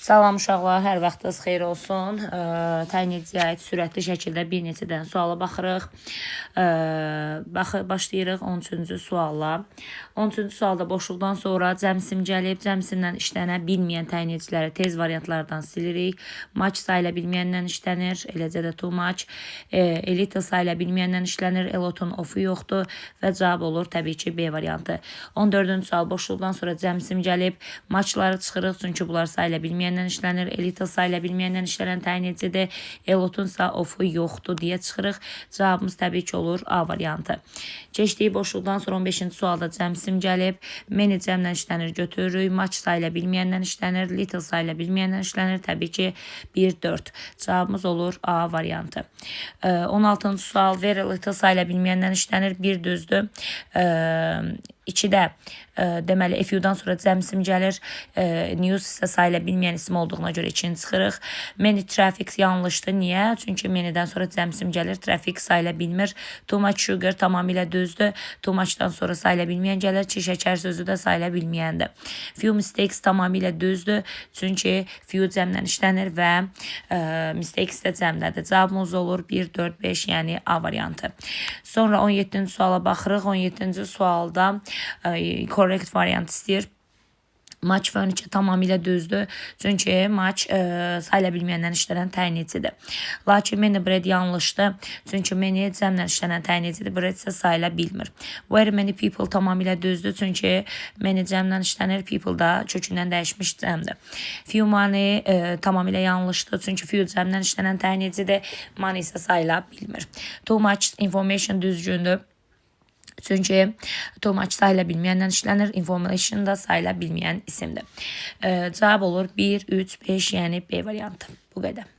Salam uşaqlar, hər vaxtınız xeyir olsun. Təyin ediciyə aid sürətli şəkildə bir neçədən suala baxırıq. Başlayırıq 13-cü sualla. 13-cü sualda boşluqdan sonra cəmsim gəlib, cəmsimdən işlənə bilməyən təyin ediciləri tez variantlardan silirik. Match sayıla bilməyəndən işlənir, eləcə də too much. Elite sayıla bilməyəndən işlənir, elotun ofu yoxdur və cavab olur təbii ki B variantı. 14-cü sual boşluqdan sonra cəmsim gəlib, matchları çıxırıq çünki bunlar sayıla bilməyəndən işlənir, elite sayıla bilməyəndən işlənən təyin edicidir, elotunsa ofu yoxdur deyə çıxırıq. Cavabımız təbii ki olur A variantı. Keçdiyi boşluqdan sonra 15-ci sualda cəmsim gəlib, many cəmlə işlənir, götürürük, match sayıla bilməyəndən işlənir, little sayıla bilməyəndən işlənir, təbii ki 1-4. Cavabımız olur A variantı. 16-cı sual very little sayıla bilməyəndən işlənir, bir düzdür. 2-də deməli FU-dan sonra cəmsim gəlir, news isə sayıla bilməyən isim olduğuna görə 2-ni çıxırıq. Many traffic yanlışdır. Niyə? Çünki many'dən sonra cəmsim gəlir, traffic sayıla bilmir. Too much sugar tamamilə düzdür. Too much'dan sonra sayıla bilməyən gəlir, çi şəkər sözü də sayıla bilməyəndir. Few mistakes tamamilə düzdür. Çünki few cəmlə işlənir və mistakes də cəmlədir. Cavabımız olur 1-4-5, yəni A variantı. Sonra 17-ci suala baxırıq. 17-ci sualda correct variant istəyir. Match furniture tamamilə düzdür. Çünki match sayıla bilməyəndən işlənən təyin edicidir. Lakin many bread yanlışdır. Çünki many cəmlə işlənən təyin edicidir. Bread isə sayıla bilmir. Very many people tamamilə düzdür. Çünki many cəmlə işlənir. People da kökündən dəyişmiş cəmdir. Few money tamamilə yanlışdır. Çünki few cəmlə işlənən təyin edicidir. Money isə sayıla bilmir. Too much information düzgündür. Çünki too much sayıla bilməyəndən işlənir, information da sayıla bilməyən isimdir. Cavab olur 1, 3, 5, yəni B variantı. Bu qədər.